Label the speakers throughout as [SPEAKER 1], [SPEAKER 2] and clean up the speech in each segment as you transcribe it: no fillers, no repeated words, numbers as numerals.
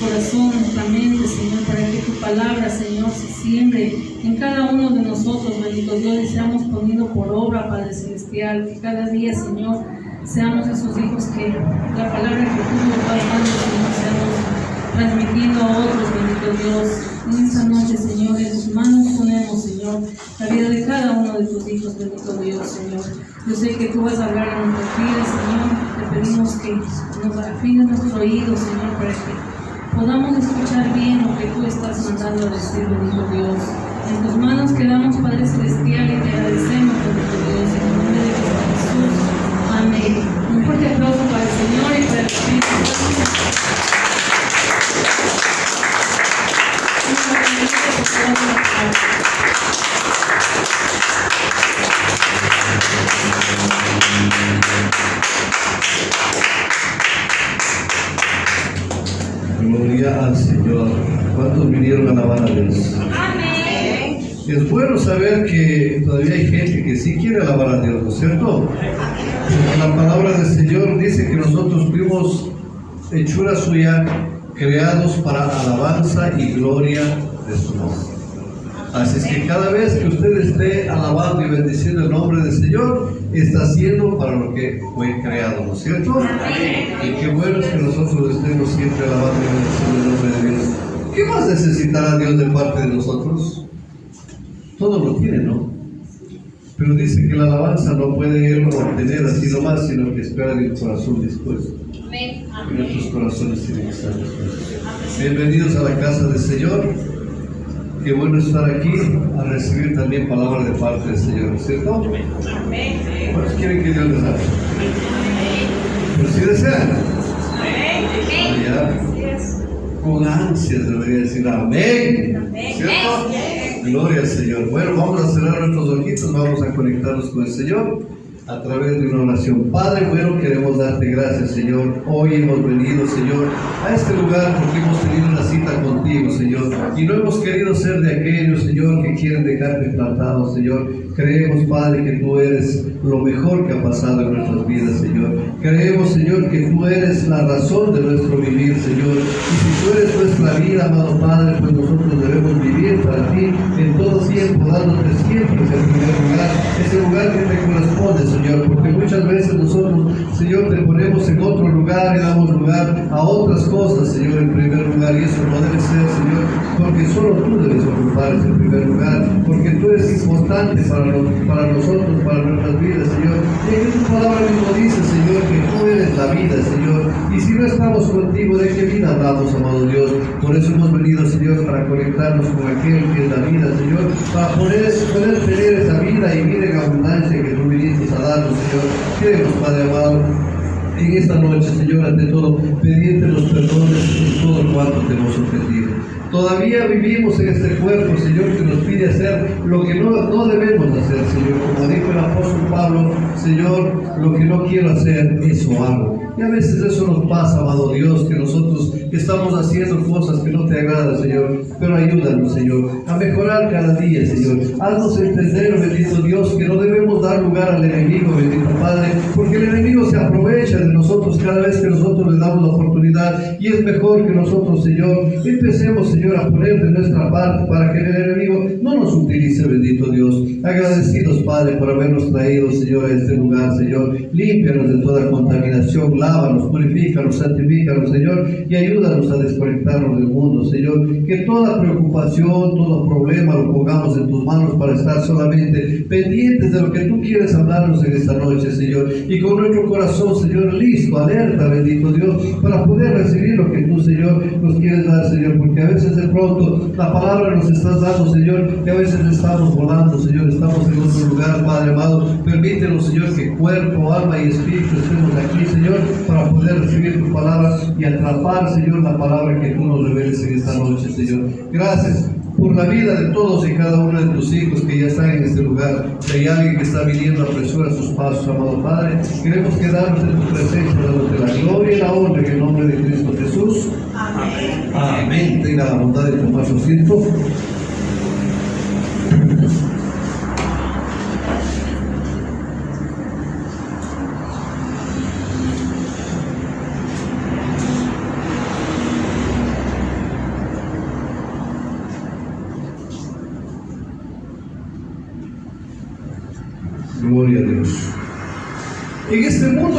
[SPEAKER 1] corazón, nuestra mente, Señor, para que tu palabra, Señor, se siembre en cada uno de nosotros, bendito Dios, y seamos poniendo por obra, Padre Celestial, que cada día, Señor, seamos esos hijos que la palabra que tú nos vas dando, Señor, seamos transmitiendo a otros, bendito Dios. En esta noche, Señor, en tus manos ponemos, Señor, la vida de cada uno de tus hijos, bendito Dios, Señor. Yo sé que tú vas a hablar en nuestras vidas, Señor. Te pedimos que nos afines nuestros oídos, Señor, para que podamos escuchar bien lo que tú estás mandando a decir, bendito Dios. En tus manos quedamos, Padre Celestial, y te agradecemos, bendito Dios, en el nombre de Cristo Jesús. Amén. Un fuerte aplauso para el Señor y para el Espíritu Santo.
[SPEAKER 2] Gloria al Señor. ¿Cuántos vinieron a alabar a Dios?
[SPEAKER 1] Amén.
[SPEAKER 2] Es bueno saber que todavía hay gente que sí quiere alabar a Dios, ¿no es cierto? La palabra del Señor dice que nosotros fuimos hechura suya, creados para alabanza y gloria de su nombre. Así es que cada vez que usted esté alabando y bendiciendo el nombre del Señor, está haciendo para lo que fue creado, ¿no es cierto? Y qué bueno es que nosotros estemos siempre alabando y bendiciendo el nombre de Dios. ¿Qué más necesitará Dios de parte de nosotros? Todo lo tiene, ¿no? Pero dice que la alabanza no puede obtener así nomás, sino que espera del corazón dispuesto. Y nuestros corazones tienen que estar dispuestos. Bienvenidos a la casa del Señor. Qué bueno estar aquí a recibir también palabra de parte del Señor, ¿no es cierto? ¿Cuántos quieren que Dios les hable? Pero si desean. Ya, con ansias debería decir amén. ¿Cierto? Gloria al Señor. Bueno, vamos a cerrar nuestros ojitos, vamos a conectarnos con el Señor a través de una oración. Padre, bueno, queremos darte gracias, Señor. Hoy hemos venido, Señor, a este lugar porque hemos tenido una cita contigo, Señor. Y no hemos querido ser de aquellos, Señor, que quieren dejarte plantado, Señor. Creemos, Padre, que tú eres lo mejor que ha pasado en nuestras vidas, Señor. Creemos, Señor, que tú eres la razón de nuestro vivir, Señor. Y si tú eres nuestra vida, amado Padre, pues nosotros debemos vivir para ti en todo tiempo, dándote siempre ese primer lugar, ese lugar que te corresponde, Señor. Porque muchas veces nosotros, Señor, te ponemos en otro lugar y damos lugar a otras cosas, Señor, en primer lugar. Y eso no debe ser, Señor, porque solo tú debes ocupar ese primer lugar. Porque tú eres importante para nosotros, para nuestras vidas, Señor. Y en tu palabra mismo dice, Señor, que tú eres la vida, Señor. Y si no estamos contigo, ¿de qué vida hablamos, amado Dios? Por eso hemos venido, Señor, para conectarnos con aquel que es la vida, Señor, para poder tener esa vida y vida en abundancia que tú viniste a darnos, Señor. Queremos, Padre amado, en esta noche, Señor, ante todo, pedirte los perdones en todo cuanto te hemos ofendido. Todavía vivimos en este cuerpo, Señor, que nos pide hacer lo que no debemos hacer, Señor. Como dijo el apóstol Pablo, Señor, lo que no quiero hacer, eso hago. Y a veces eso nos pasa, amado Dios, que nosotros estamos haciendo cosas que no te agradan, Señor. Pero ayúdanos, Señor, a mejorar cada día, Señor. Haznos entender, bendito Dios, que no debemos dar lugar al enemigo, bendito Padre, porque el enemigo se aprovecha de nosotros cada vez que nosotros le damos la oportunidad. Y es mejor que nosotros, Señor, empecemos, Señor, a poner de nuestra parte para que el enemigo no nos utilice, bendito Dios. Agradecidos, Padre, por habernos traído, Señor, a este lugar, Señor. Límpianos de toda contaminación, lávanos, purifícanos, santifícanos, Señor, y ayúdanos a desconectarnos del mundo, Señor. Que toda preocupación, todo problema lo pongamos en tus manos para estar solamente pendientes de lo que tú quieres hablarnos en esta noche, Señor. Y con nuestro corazón, Señor, listo, alerta, bendito Dios, para poder recibir lo que tú, Señor, nos quieres dar, Señor. Porque a veces de pronto la palabra nos estás dando, Señor, que a veces estamos volando, Señor, estamos en otro lugar, Padre amado. Permítenos, Señor, que cuerpo, alma y espíritu estemos aquí, Señor, para poder recibir tu palabra y atrapar, Señor, la palabra que tú nos reveles en esta noche, Señor. Gracias por la vida de todos y cada uno de tus hijos que ya están en este lugar. Si hay alguien que está viniendo, apresura sus pasos, amado Padre. Queremos quedarnos en tu presencia, dándote la gloria y la honra en el nombre de Cristo Jesús. Amén. Amén. Tenga la bondad de tomar su asiento.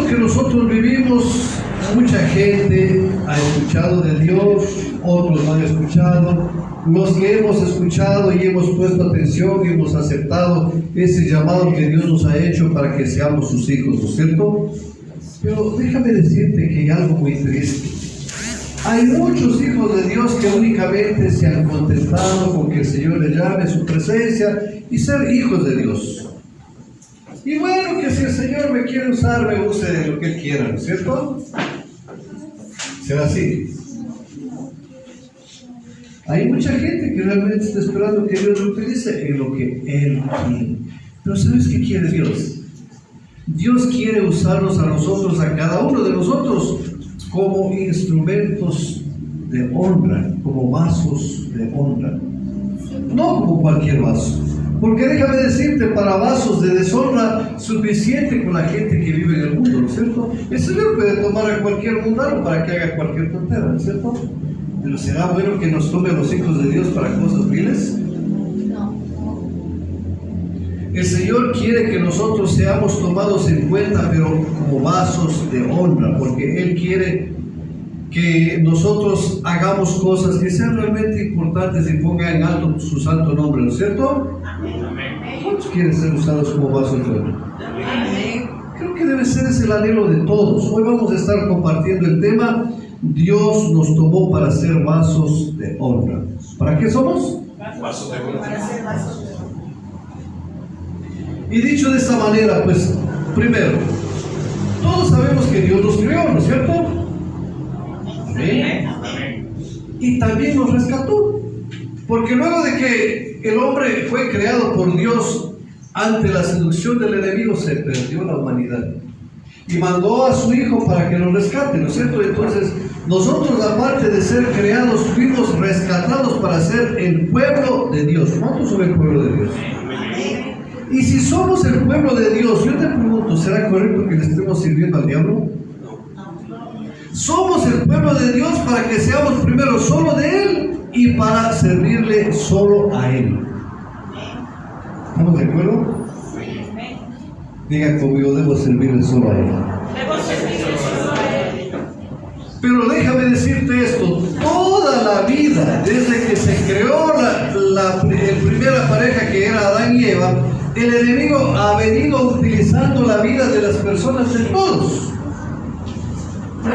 [SPEAKER 2] mundo que nosotros vivimos, mucha gente ha escuchado de Dios, otros no han escuchado. Los que hemos escuchado y hemos puesto atención y hemos aceptado ese llamado que Dios nos ha hecho para que seamos sus hijos, ¿no es cierto? Pero déjame decirte que hay algo muy triste. Hay muchos hijos de Dios que únicamente se han contentado con que el Señor les llame a su presencia y ser hijos de Dios. Y bueno, que si el Señor me quiere usar, me use lo que Él quiera, ¿no es cierto? ¿Será así? Hay mucha gente que realmente está esperando que Dios lo utilice en lo que Él quiere. Pero ¿sabes qué quiere Dios? Dios quiere usarnos a nosotros, a cada uno de nosotros, como instrumentos de honra, como vasos de honra. No como cualquier vaso. Porque déjame decirte, para vasos de deshonra, suficiente con la gente que vive en el mundo, ¿no es cierto? El Señor puede tomar a cualquier mundano para que haga cualquier tontera, ¿no es cierto? Pero ¿será bueno que nos tome a los hijos de Dios para cosas viles?
[SPEAKER 1] No.
[SPEAKER 2] El Señor quiere que nosotros seamos tomados en cuenta, pero como vasos de honra, porque Él quiere que nosotros hagamos cosas que sean realmente importantes y pongan en alto su santo nombre, ¿no es cierto? ¿Cuántos quieren ser usados como vasos de honra? Creo que debe ser ese el anhelo de todos. Hoy vamos a estar compartiendo el tema: Dios nos tomó para ser vasos de honra. ¿Para qué somos?
[SPEAKER 3] Vasos de honra.
[SPEAKER 1] Para ser vasos de honra.
[SPEAKER 2] Y dicho de esta manera, pues, primero, todos sabemos que Dios nos creó, ¿no es cierto? Amén. Y también nos rescató. Porque luego de que el hombre fue creado por Dios, ante la seducción del enemigo se perdió la humanidad. Y mandó a su Hijo para que nos rescate, ¿no es cierto? Entonces, nosotros, aparte de ser creados, fuimos rescatados para ser el pueblo de Dios. ¿Cuántos son el pueblo de Dios? Y si somos el pueblo de Dios, yo te pregunto, ¿será correcto que le estemos sirviendo al diablo? Somos el pueblo de Dios para que seamos primero solo de Él y para servirle solo a Él. ¿Estamos de acuerdo? Diga conmigo, debo servirle solo a Él. Pero déjame decirte esto: toda la vida, desde que se creó la primera pareja, que era Adán y Eva, el enemigo ha venido utilizando la vida de las personas, de todos.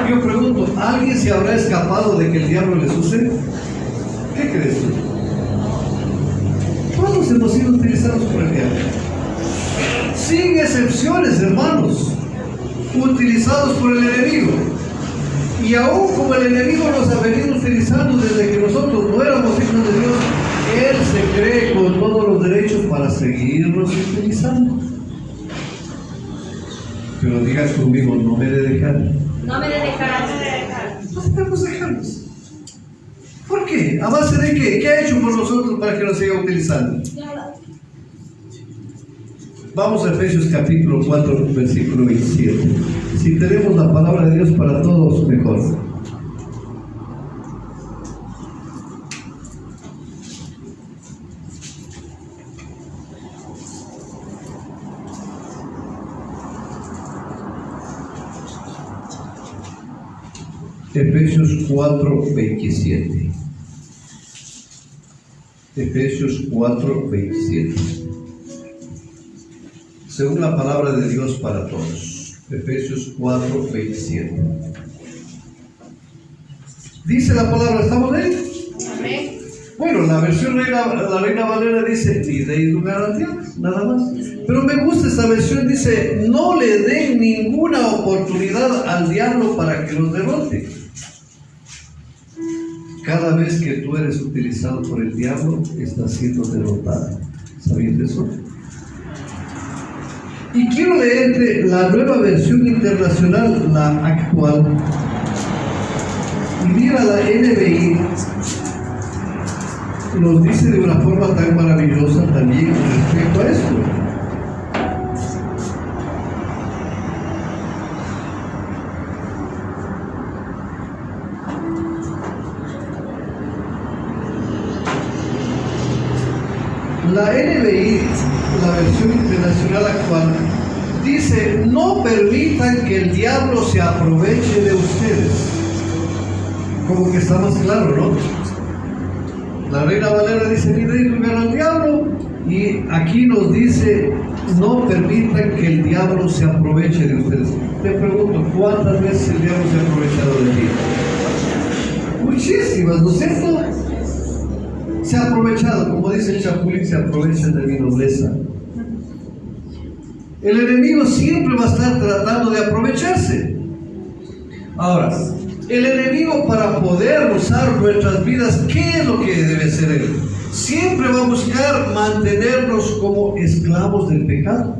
[SPEAKER 2] Yo pregunto, ¿alguien se habrá escapado de que el diablo les use? ¿Qué crees tú? Todos hemos sido utilizados por el diablo, sin excepciones, hermanos, utilizados por el enemigo. Y aún como el enemigo nos ha venido utilizando desde que nosotros no éramos hijos de Dios, Él se cree con todos los derechos para seguirnos utilizando. Pero digas conmigo, no me de dejar.
[SPEAKER 1] No me dejarás.
[SPEAKER 2] No debemos dejarnos. ¿Por qué? ¿A base de qué? ¿Qué ha hecho por nosotros para que nos siga utilizando? Vamos a Efesios capítulo 4, versículo 27. Si tenemos la palabra de Dios para todos, mejor. Efesios 4, 27. Efesios 4, 27. Según la palabra de Dios para todos. Efesios 4, 27. Dice la palabra, ¿estamos ahí?
[SPEAKER 1] Amén.
[SPEAKER 2] Bueno, la versión la Reina Valera dice, ni deis lugar al diablo, nada más. Pero me gusta esta versión, dice, no le den ninguna oportunidad al diablo para que los derrote. Cada vez que tú eres utilizado por el diablo, estás siendo derrotado. ¿Sabías eso? Y quiero leerte la nueva versión internacional, la actual. Y mira, la NBI nos dice de una forma tan maravillosa también respecto a esto. La NBI, la versión internacional actual, dice, no permitan que el diablo se aproveche de ustedes. Como que está más claro, ¿no? La Reina Valera dice, mira, hijo al diablo. Y aquí nos dice, no permitan que el diablo se aproveche de ustedes. Te pregunto, ¿cuántas veces el diablo se ha aprovechado de ti? Muchísimas, ¿no es cierto? Se ha aprovechado, como dice el Chapulín, se aprovecha de mi nobleza. El enemigo siempre va a estar tratando de aprovecharse. Ahora, el enemigo, para poder usar nuestras vidas, ¿qué es lo que debe hacer él? Siempre va a buscar mantenernos como esclavos del pecado.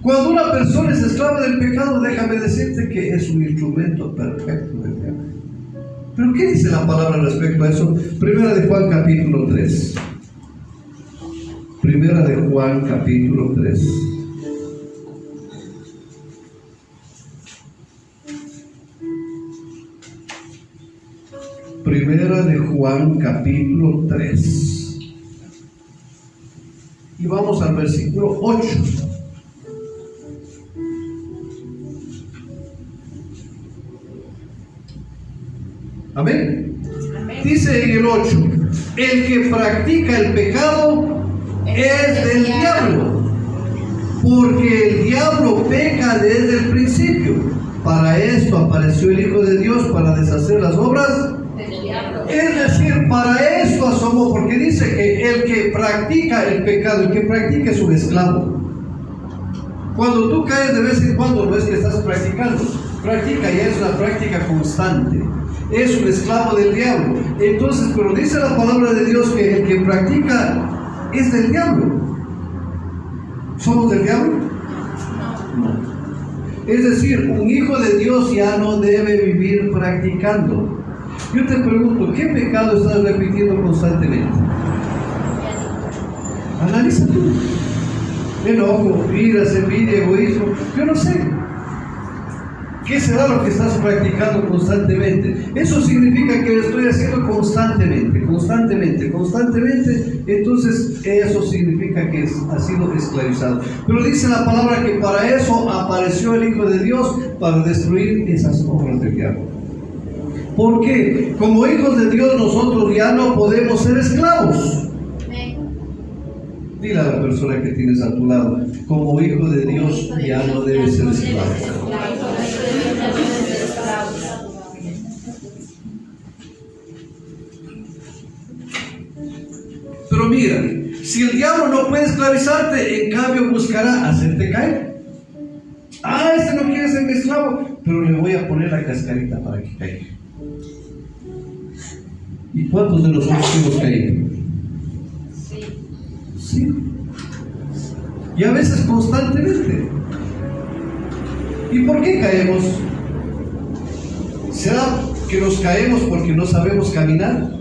[SPEAKER 2] Cuando una persona es esclava del pecado, déjame decirte que es un instrumento perfecto del diablo. ¿Pero qué dice la palabra respecto a eso? Primera de Juan capítulo 3. Primera de Juan capítulo 3. Primera de Juan capítulo 3. Y vamos al versículo 8. Amén. Dice en el 8, el que practica el pecado es del diablo, porque el diablo peca desde el principio. Para esto apareció el Hijo de Dios, para deshacer las obras del diablo. Es decir, para esto asomó, porque dice que el que practica el pecado, el que practica es un esclavo. Cuando tú caes de vez en cuando, no es que estás practicando, practica ya es una práctica constante. Es un esclavo del diablo. Entonces, pero dice la palabra de Dios que el que practica es del diablo. ¿Somos del diablo? No. Es decir, un hijo de Dios ya no debe vivir practicando. Yo te pregunto, ¿qué pecado estás repitiendo constantemente? Analiza tú. Enojo, iras, envidia, egoísmo, yo no sé. ¿Qué será lo que estás practicando constantemente? Eso significa que lo estoy haciendo constantemente. Entonces eso significa que ha sido esclavizado. Pero dice la palabra que para eso apareció el Hijo de Dios, para destruir esas obras del diablo. ¿Por qué? Como hijos de Dios nosotros ya no podemos ser esclavos. Dile a la persona que tienes a tu lado, como hijo de Dios ya no debes ser esclavo. Pero mira, si el diablo no puede esclavizarte, en cambio buscará hacerte caer. Este no quiere ser mi esclavo, pero le voy a poner la cascarita para que caiga. ¿Y cuántos de nosotros hemos caído? Sí. Y a veces constantemente. ¿Y por qué caemos? ¿Será que nos caemos porque no sabemos caminar?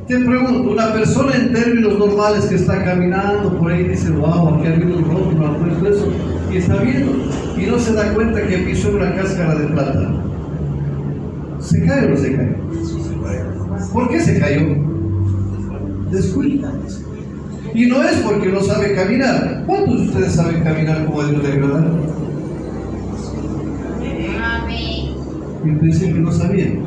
[SPEAKER 2] Te pregunto, una persona en términos normales que está caminando por ahí dice, wow, aquí ha habido un robo, no ha puesto eso, y está viendo, y no se da cuenta que pisó una cáscara de plátano. ¿Se cae o no se cae? ¿Por qué se cayó? Descuida. Y no es porque no sabe caminar. ¿Cuántos de ustedes saben caminar como a Dios le agrada? En principio no sabían.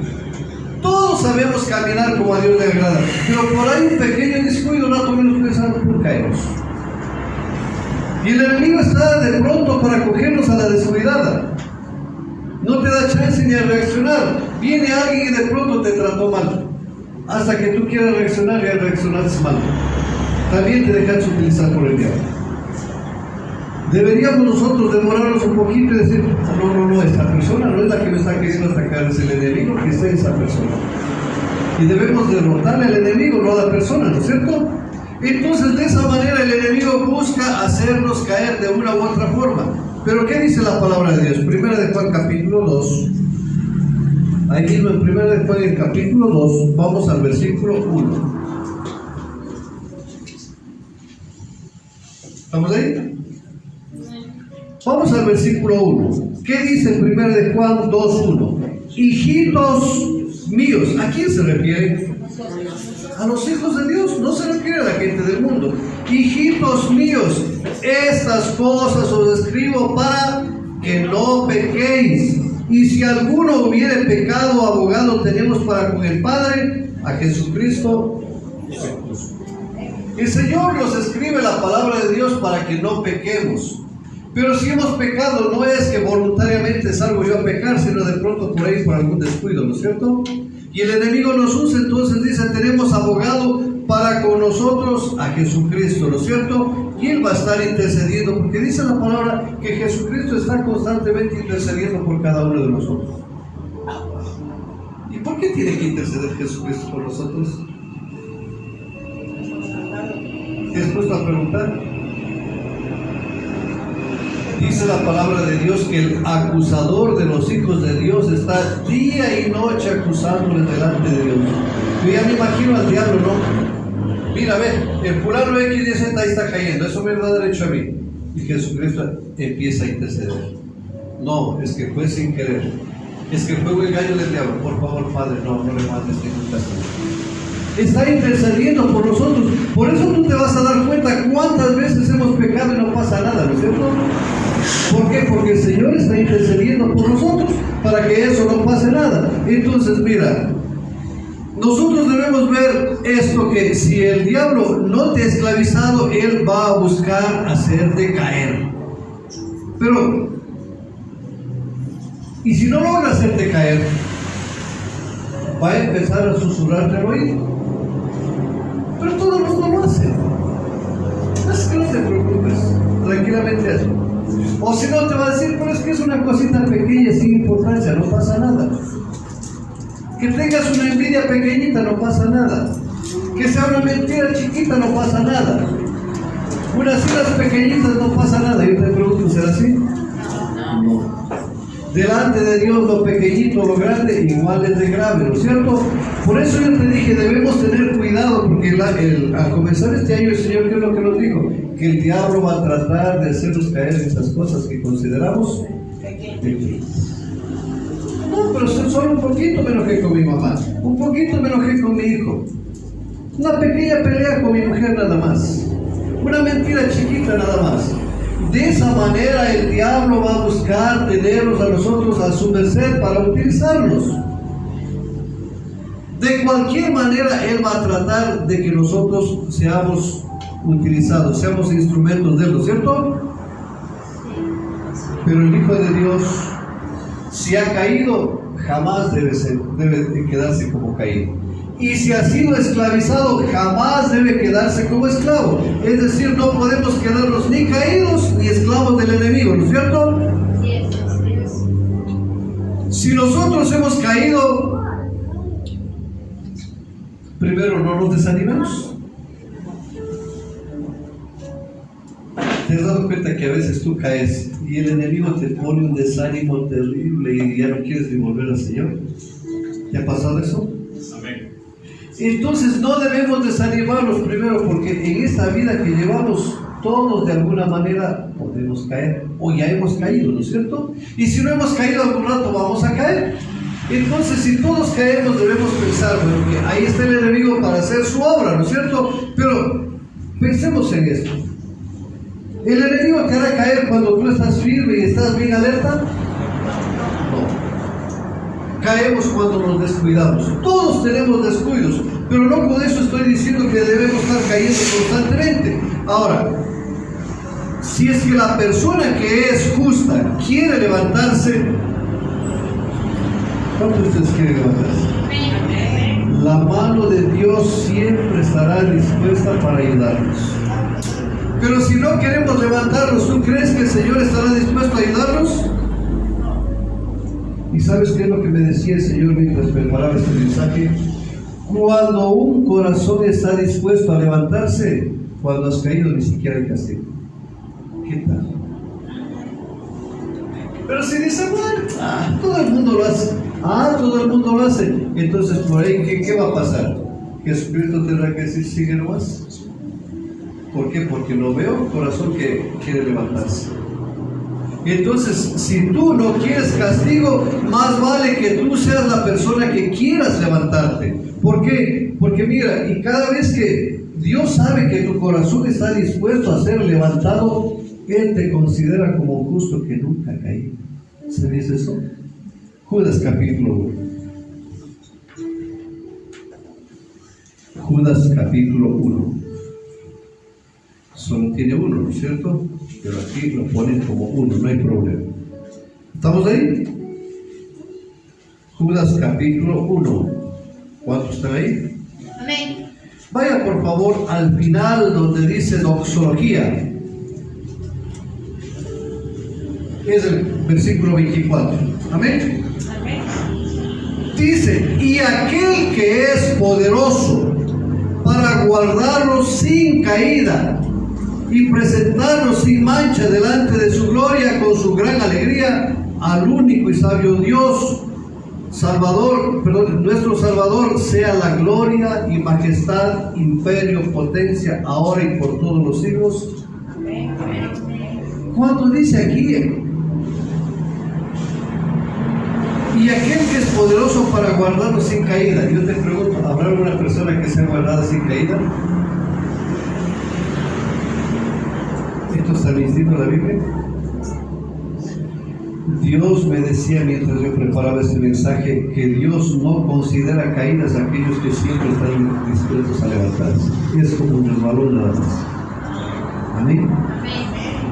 [SPEAKER 2] Todos sabemos caminar como a Dios le agrada, pero por ahí un pequeño descuido, no menos pensando por caemos. Y el enemigo está de pronto para cogernos a la descuidada. No te da chance ni a reaccionar. Viene alguien y de pronto te trató mal. Hasta que tú quieras reaccionar, ya reaccionaste mal. También te dejas utilizar por el diablo. Deberíamos nosotros demorarnos un poquito y decir, no, esta persona no es la que me está queriendo atacar, es el enemigo que está en esa persona. Y debemos derrotarle al enemigo, no a la persona, ¿no es cierto? Entonces de esa manera el enemigo busca hacernos caer de una u otra forma. Pero ¿qué dice la palabra de Dios? Primera de Juan capítulo 2. Ahí mismo en Primera de Juan el capítulo 2, vamos al versículo 1. ¿Estamos ahí? Vamos al versículo 1. ¿Qué dice en 1 de Juan 2:1? Hijitos míos, míos. ¿A quién se refiere? A los hijos de Dios, no se refiere a la gente del mundo. Hijitos míos, estas cosas os escribo para que no pequéis. Y si alguno hubiere pecado, abogado tenemos para con el Padre, a Jesucristo. El Señor nos escribe la palabra de Dios para que no pequemos. Pero si hemos pecado, no es que voluntariamente salgo yo a pecar, sino de pronto por ahí por algún descuido, ¿no es cierto? Y el enemigo nos usa, entonces dice, tenemos abogado para con nosotros a Jesucristo, ¿no es cierto? Y Él va a estar intercediendo, porque dice la palabra que Jesucristo está constantemente intercediendo por cada uno de nosotros. ¿Y por qué tiene que interceder Jesucristo por nosotros? ¿Te has puesto a preguntar? Dice la palabra de Dios que el acusador de los hijos de Dios está día y noche acusándoles delante de Dios. Yo ya me imagino al diablo, ¿no? Mira, ve, el fulano XYZ ahí está cayendo, eso me da derecho a mí. Y Jesucristo empieza a interceder. No, es que fue sin querer. Es que fue un engaño del diablo. Por favor, Padre, no le mandes ningún castigo. Está intercediendo por nosotros. Por eso tú te vas a dar cuenta cuántas veces hemos pecado y no pasa nada, ¿no es cierto? ¿Por qué? Porque el Señor está intercediendo por nosotros para que eso no pase nada. Entonces, mira, nosotros debemos ver esto, que si el diablo no te ha esclavizado, él va a buscar hacerte caer. Pero, y si no logra hacerte caer, va a empezar a susurrarte al oído. Pero todo el mundo lo hace. Así que no te preocupes, tranquilamente hazlo. O si no, te va a decir, pero es que es una cosita pequeña sin importancia, no pasa nada. Que tengas una envidia pequeñita, no pasa nada. Que sea una mentira chiquita, no pasa nada. Unas iras pequeñitas, no pasa nada. Yo te pregunto, ¿será así? No. Delante de Dios lo pequeñito, lo grande, igual es de grave, ¿no es cierto? Por eso yo te dije, debemos tener cuidado, porque al comenzar este año el Señor, ¿qué es lo que nos dijo? Que el diablo va a tratar de hacernos caer en esas cosas que consideramos pequeñas. No, pero solo un poquito me enojé con mi mamá, un poquito me enojé con mi hijo, una pequeña pelea con mi mujer nada más, una mentira chiquita nada más. De esa manera el diablo va a buscar tenernos a nosotros a su merced para utilizarnos. De cualquier manera él va a tratar de que nosotros seamos utilizados, seamos instrumentos de él, ¿no es cierto? Pero el Hijo de Dios, si ha caído, jamás debe quedarse como caído. Y si ha sido esclavizado, jamás debe quedarse como esclavo. Es decir, no podemos quedarnos ni caídos ni esclavos del enemigo, ¿no es cierto? Si nosotros hemos caído, primero no nos desanimemos. ¿Te has dado cuenta que a veces tú caes y el enemigo te pone un desánimo terrible y ya no quieres ni volver al Señor? ¿Te ha pasado eso? Amén. Entonces no debemos desanimarnos primero, porque en esta vida que llevamos todos de alguna manera podemos caer, o ya hemos caído, ¿no es cierto? Y si no hemos caído algún rato vamos a caer. Entonces si todos caemos debemos pensar, bueno, que ahí está el enemigo para hacer su obra, ¿no es cierto? Pero pensemos en esto. ¿El enemigo te hará caer cuando tú estás firme y estás bien alerta? Caemos cuando nos descuidamos. Todos tenemos descuidos, pero no con eso estoy diciendo que debemos estar cayendo constantemente. Ahora, si es que la persona que es justa quiere levantarse, ¿cuántos de ustedes quieren levantarse? La mano de Dios siempre estará dispuesta para ayudarnos. Pero si no queremos levantarnos, ¿tú crees que el Señor estará dispuesto a ayudarnos? ¿Y sabes qué es lo que me decía el Señor mientras preparaba este mensaje? Cuando un corazón está dispuesto a levantarse, cuando has caído ni siquiera hay castigo. ¿Qué tal? Pero si dice, bueno, todo el mundo lo hace. Todo el mundo lo hace. Entonces, por ahí, ¿qué va a pasar? Jesucristo tendrá que decir, sigue nomás. ¿Por qué? Porque no veo un corazón que quiere levantarse. Entonces, si tú no quieres castigo, más vale que tú seas la persona que quieras levantarte. ¿Por qué? Porque mira, y cada vez que Dios sabe que tu corazón está dispuesto a ser levantado, Él te considera como un justo que nunca ha caído. ¿Se dice eso? Judas capítulo 1. Judas capítulo 1. Solo tiene uno, ¿no es cierto? Pero aquí lo ponen como uno, no hay problema. ¿Estamos ahí? Judas capítulo 1. ¿Cuántos están ahí?
[SPEAKER 3] Amén.
[SPEAKER 2] Vaya por favor al final donde dice doxología. Es el versículo 24. Amén.
[SPEAKER 3] Amén.
[SPEAKER 2] Dice, y aquel que es poderoso para guardarlos sin caída y presentarnos sin mancha delante de su gloria con su gran alegría, al único y sabio Dios, nuestro Salvador, sea la gloria y majestad, imperio, potencia, ahora y por todos los siglos.
[SPEAKER 3] Amén.
[SPEAKER 2] ¿Cuánto dice aquí? Y aquel que es poderoso para guardarnos sin caída. Yo te pregunto, ¿habrá alguna persona que sea guardada sin caída? ¿Esto está diciendo la Biblia? Dios me decía mientras yo preparaba este mensaje que Dios no considera caídas a aquellos que siempre están dispuestos a levantarse. Es como un resbalón nada más. Amén.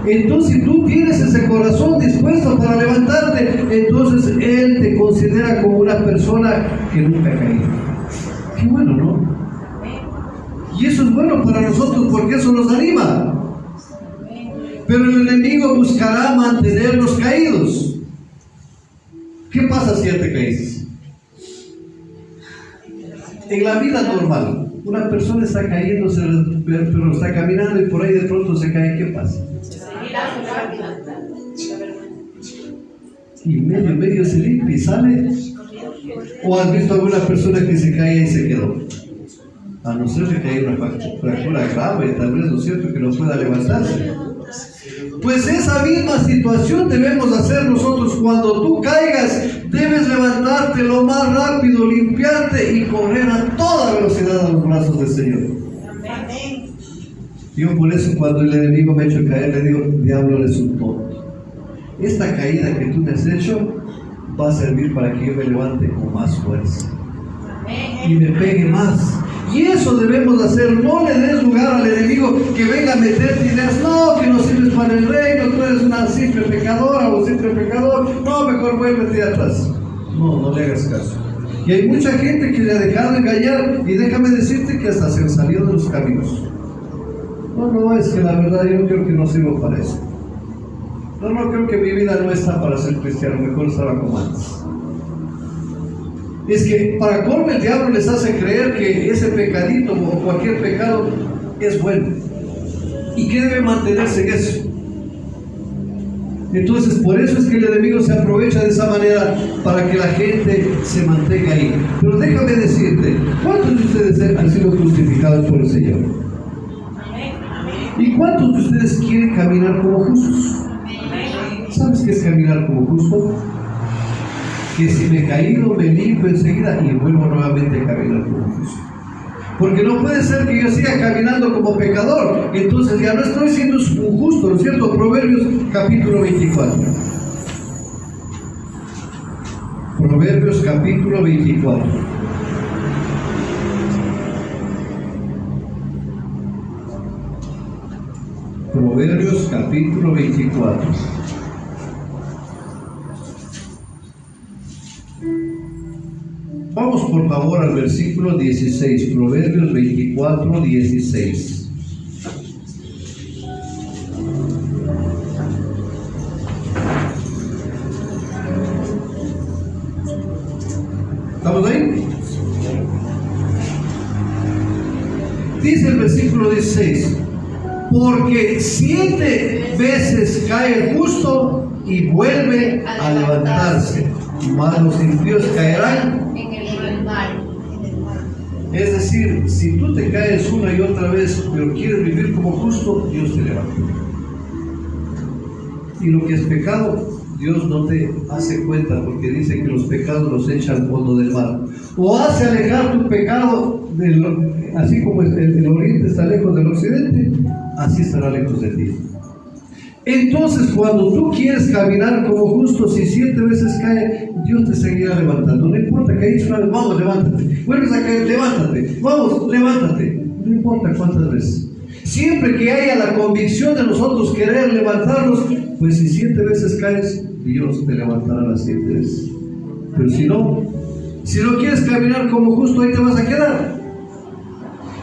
[SPEAKER 2] Entonces, si tú tienes ese corazón dispuesto para levantarte, entonces Él te considera como una persona que nunca ha caído. Qué bueno, ¿no? Y eso es bueno para nosotros porque eso nos anima. Pero el enemigo buscará mantenernos caídos. ¿Qué pasa si ya te caíste? En la vida normal, una persona está cayendo, pero está caminando y por ahí de pronto se cae. ¿Qué pasa? Y medio se limpia y sale. ¿O has visto alguna persona que se cae y se quedó? A no ser que haya una fractura grave, tal vez, ¿no es cierto?, que no pueda levantarse. Pues esa misma situación debemos hacer nosotros. Cuando tú caigas, debes levantarte lo más rápido, limpiarte y correr a toda velocidad a los brazos del Señor.
[SPEAKER 3] Amén.
[SPEAKER 2] Yo por eso cuando el enemigo me ha hecho caer, le digo, diablo, eres un tonto. Esta caída que tú me has hecho va a servir para que yo me levante con más fuerza y me pegue más. Y eso debemos hacer. No le des lugar al enemigo que venga a meterte ideas. No, que no sirves para el reino, tú eres una simple pecadora o simple pecador. No, mejor vuélvete atrás. No le hagas caso. Y hay mucha gente que le ha dejado engañar, y déjame decirte que hasta se han salido de los caminos. No, es que la verdad yo creo que no sirvo para eso. No creo que mi vida no está para ser cristiano, mejor estaba como antes. Es que para colmo el diablo les hace creer que ese pecadito o cualquier pecado es bueno y que debe mantenerse en eso. Entonces por eso es que el enemigo se aprovecha de esa manera para que la gente se mantenga ahí. Pero déjame decirte, ¿cuántos de ustedes han sido justificados por el Señor? ¿Y cuántos de ustedes quieren caminar como justos? ¿Sabes qué es caminar como justo? Que si me he caído, me limpio enseguida y vuelvo nuevamente a caminar como justo. Porque no puede ser que yo siga caminando como pecador. Entonces ya no estoy siendo un justo, ¿no es cierto? Proverbios capítulo 24. Proverbios capítulo 24. Proverbios capítulo 24. Vamos por favor al versículo 16, Proverbios 24, 16. ¿Estamos ahí? Dice el versículo 16, porque 7 veces cae el justo y vuelve a levantarse, mas los impíos caerán. Es decir, si tú te caes una y otra vez, pero quieres vivir como justo, Dios te levanta. Y lo que es pecado, Dios no te hace cuenta, porque dice que los pecados los echa al fondo del mar. O hace alejar tu pecado, así como el oriente está lejos del occidente, así estará lejos de ti. Entonces, cuando tú quieres caminar como justo, si 7 veces cae, Dios te seguirá levantando. No importa que hayas una vez, vamos, levántate. Vuelves a caer, levántate. Vamos, levántate. No importa cuántas veces. Siempre que haya la convicción de nosotros querer levantarnos, pues si 7 veces caes, Dios te levantará las 7 veces. Pero si no quieres caminar como justo, ahí te vas a quedar.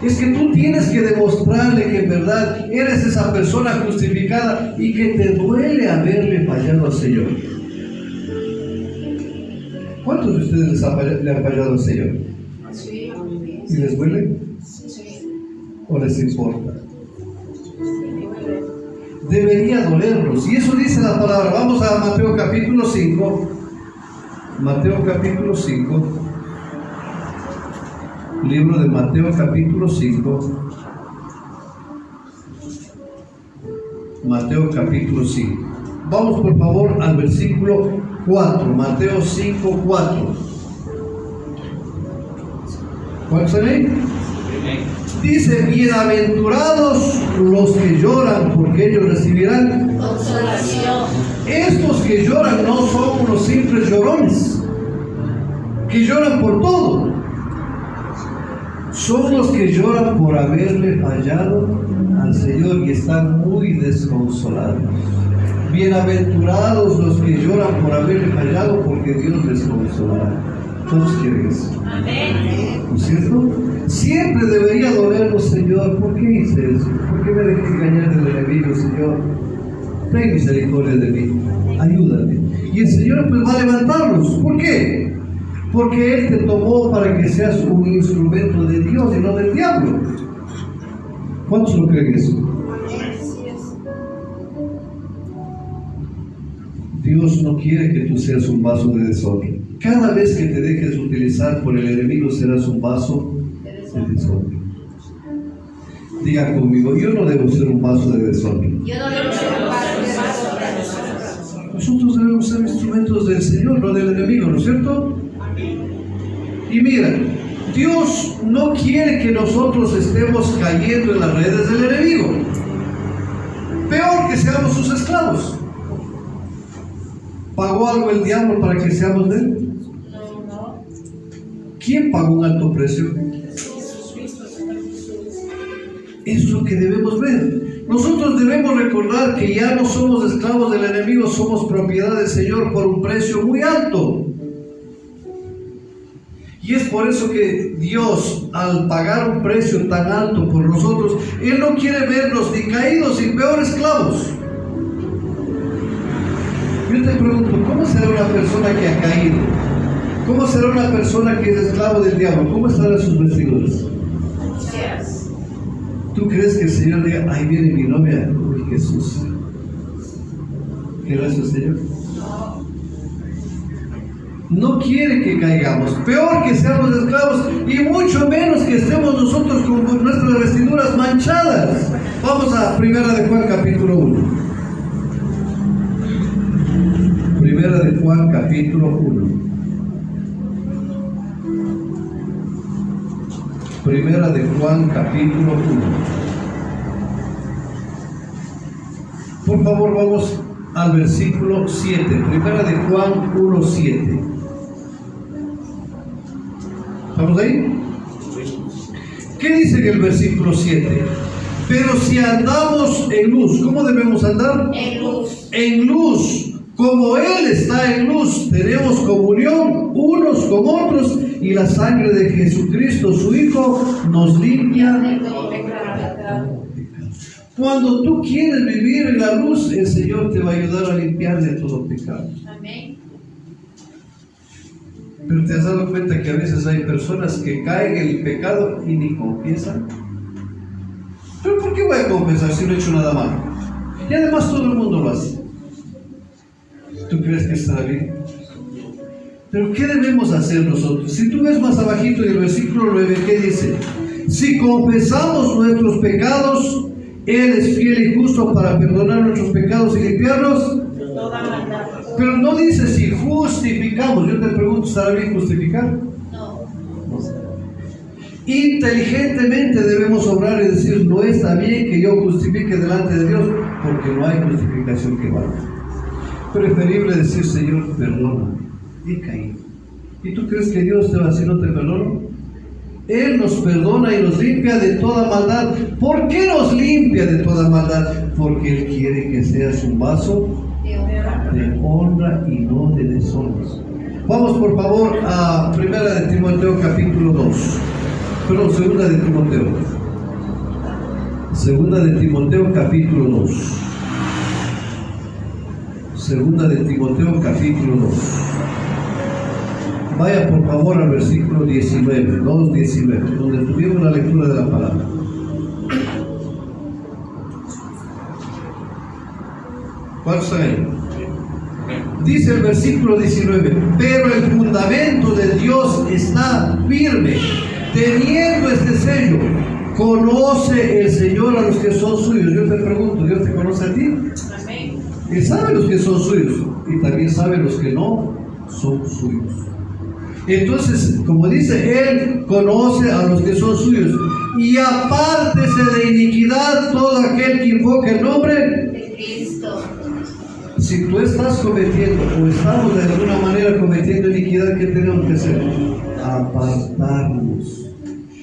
[SPEAKER 2] Es que tú tienes que demostrarle que en verdad eres esa persona justificada y que te duele haberle fallado al Señor. ¿Cuántos de ustedes le han fallado al Señor? ¿Y les duele? ¿O les importa? Debería dolernos. Y eso dice la palabra. Vamos a Mateo capítulo 5. Mateo capítulo 5. Libro de Mateo capítulo 5. Mateo capítulo 5. Vamos por favor al versículo 4. Mateo 5, 4. ¿Cuál se lee? Dice: bienaventurados los que lloran, porque ellos recibirán
[SPEAKER 3] consolación.
[SPEAKER 2] Estos que lloran no son unos simples llorones, que lloran por todo. Son los que lloran por haberle fallado al Señor y están muy desconsolados. Bienaventurados los que lloran por haberle fallado, porque Dios les consolará. ¿Todos quieren eso?
[SPEAKER 3] Amén.
[SPEAKER 2] ¿No es cierto? Siempre debería dolernos, Señor. ¿Por qué hice eso? ¿Por qué me dejé engañar del enemigo, Señor? Ten misericordia de mí. Ayúdame. Y el Señor pues va a levantarnos. ¿Por qué? Porque Él te tomó para que seas un instrumento de Dios y no del diablo. ¿Cuántos lo creen eso? Dios no quiere que tú seas un vaso de deshonra. Cada vez que te dejes utilizar por el enemigo serás un vaso de deshonra. Diga conmigo: yo no debo ser un vaso de deshonra.
[SPEAKER 3] Yo no debo ser un vaso de deshonra.
[SPEAKER 2] Nosotros debemos ser instrumentos del Señor, no del enemigo, ¿no es cierto? Y mira, Dios no quiere que nosotros estemos cayendo en las redes del enemigo. Peor que seamos sus esclavos. ¿Pagó algo el diablo para que seamos de él?
[SPEAKER 3] No.
[SPEAKER 2] ¿Quién pagó un alto precio? Eso es lo que debemos ver. Nosotros debemos recordar que ya no somos esclavos del enemigo, somos propiedad del Señor por un precio muy alto. Y es por eso que Dios, al pagar un precio tan alto por nosotros, Él no quiere vernos ni caídos ni peor esclavos. Yo te pregunto, ¿cómo será una persona que ha caído? ¿Cómo será una persona que es esclavo del diablo? ¿Cómo estarán sus vestiduras? ¿Tú crees que el Señor diga: ahí viene mi novia? Uy, Jesús. ¿Qué era eso, Señor? No quiere que caigamos, peor que seamos esclavos, y mucho menos que estemos nosotros con nuestras vestiduras manchadas. Vamos a Primera de Juan capítulo 1. Primera de Juan capítulo 1. Primera de Juan capítulo 1. Por favor, vamos al versículo 7. Primera de Juan 1, 7. ¿Estamos ahí? ¿Qué dice en el versículo 7? Pero si andamos en luz, ¿cómo debemos andar?
[SPEAKER 3] En luz.
[SPEAKER 2] En luz. Como Él está en luz, tenemos comunión unos con otros, y la sangre de Jesucristo, su Hijo, nos limpia de todo pecado. Cuando tú quieres vivir en la luz, el Señor te va a ayudar a limpiar de todo pecado.
[SPEAKER 3] Amén.
[SPEAKER 2] Pero te has dado cuenta que a veces hay personas que caen en el pecado y ni confiesan. ¿Pero por qué voy a confesar si no he hecho nada malo? Y además todo el mundo lo hace. ¿Tú crees que está bien? Pero ¿qué debemos hacer nosotros? Si tú ves más abajito en el versículo 9, ¿qué dice? Si confesamos nuestros pecados, Él es fiel y justo para perdonar nuestros pecados y limpiarnos
[SPEAKER 3] toda maldad.
[SPEAKER 2] Pero no dice si justificamos. Yo te pregunto, ¿estará bien justificar?
[SPEAKER 3] No.
[SPEAKER 2] Inteligentemente debemos obrar y decir, no está bien que yo justifique delante de Dios, porque no hay justificación que valga. Preferible decir, Señor, perdona, he caído. ¿Y tú crees que Dios te va a decir no te perdono? Él nos perdona y nos limpia de toda maldad. ¿Por qué nos limpia de toda maldad? Porque Él quiere que seas un vaso de honra y no de deshonra. Vamos por favor a 1 de Timoteo capítulo 2. Perdón, 2 de Timoteo. 2 de Timoteo capítulo 2. 2 de Timoteo capítulo 2. Vaya por favor al versículo 19, 2:19, donde tuvimos la lectura de la palabra. ¿Cuál está ahí? Dice el versículo 19, pero el fundamento de Dios está firme, teniendo este sello. Conoce el Señor a los que son suyos. Yo te pregunto, ¿Dios te conoce a ti?
[SPEAKER 3] Amén.
[SPEAKER 2] Él sabe los que son suyos y también sabe los que no son suyos. Entonces, como dice, Él conoce a los que son suyos. Y apártese de iniquidad todo aquel que invoca el nombre
[SPEAKER 3] De Cristo.
[SPEAKER 2] Si tú estás cometiendo o estamos de alguna manera cometiendo iniquidad, ¿qué tenemos que hacer? Apartarnos.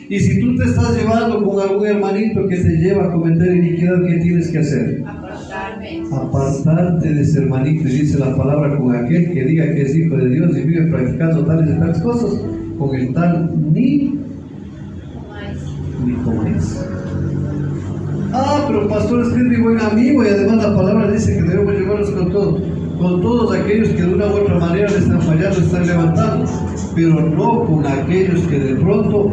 [SPEAKER 2] Y si tú te estás llevando con algún hermanito que te lleva a cometer iniquidad, ¿qué tienes que hacer?
[SPEAKER 3] Apartarme.
[SPEAKER 2] Apartarte de ese hermanito. Y dice la palabra, con aquel que diga que es hijo de Dios y vive practicando tales y tales cosas, con el tal ni comáis. Pero pastor, es que es mi buen amigo y además la palabra dice que debemos llevarnos con todos aquellos que de una u otra manera le están fallando, le están levantando, pero no con aquellos que de pronto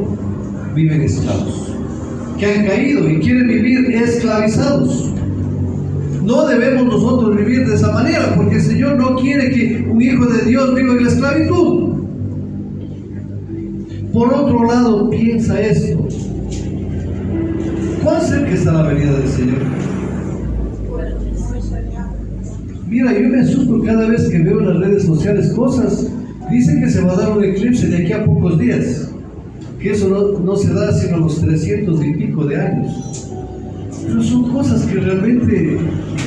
[SPEAKER 2] viven esclavos, que han caído y quieren vivir esclavizados. No debemos nosotros vivir de esa manera, porque el Señor no quiere que un hijo de Dios viva en la esclavitud. Por otro lado, piensa esto: ¿cuán cerca está la venida del Señor? Mira, yo me asusto cada vez que veo en las redes sociales cosas. Dicen que se va a dar un eclipse de aquí a pocos días, que eso no se da sino a los 300 y pico de años. Pero son cosas que realmente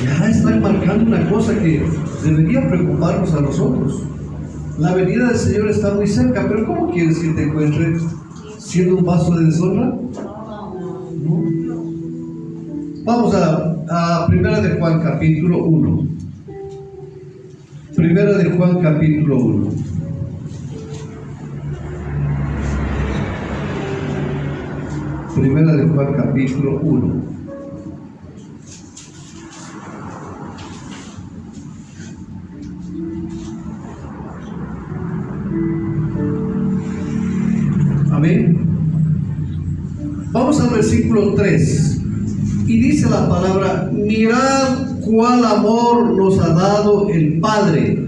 [SPEAKER 2] ya están marcando una cosa que debería preocuparnos a nosotros. La venida del Señor está muy cerca, pero ¿cómo quieres que te encuentres? ¿Siendo un vaso de deshonra? No. Vamos a 1 de Juan capítulo 1. 1 de Juan capítulo 1. Primera de Juan capítulo 1. Amén. Vamos al versículo 3. Y dice la palabra: mirad cuál amor nos ha dado el Padre,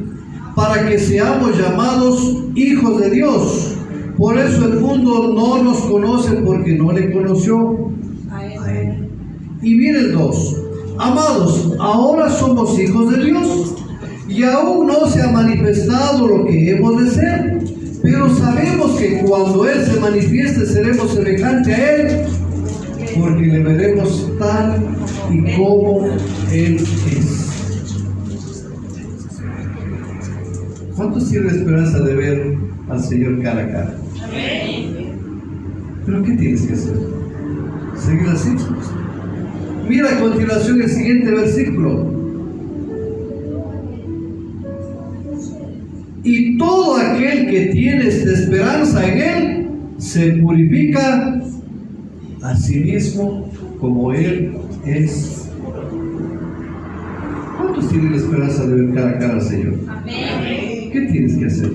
[SPEAKER 2] para que seamos llamados hijos de Dios. Por eso el mundo no nos conoce, porque no le conoció a Él. Y viene el 2. Amados, ahora somos hijos de Dios, y aún no se ha manifestado lo que hemos de ser, pero sabemos que cuando Él se manifieste seremos semejantes a Él, porque le veremos tal y como Él es. ¿Cuántos tienen esperanza de ver al Señor cara a cara? ¿Pero qué tienes que hacer? Seguir así. Mira a continuación el siguiente versículo. Y todo aquel que tiene esta esperanza en Él se purifica a sí mismo como Él es. ¿Cuántos tienen esperanza de ver cara a cara al Señor?
[SPEAKER 3] Amén.
[SPEAKER 2] ¿Qué tienes que hacer?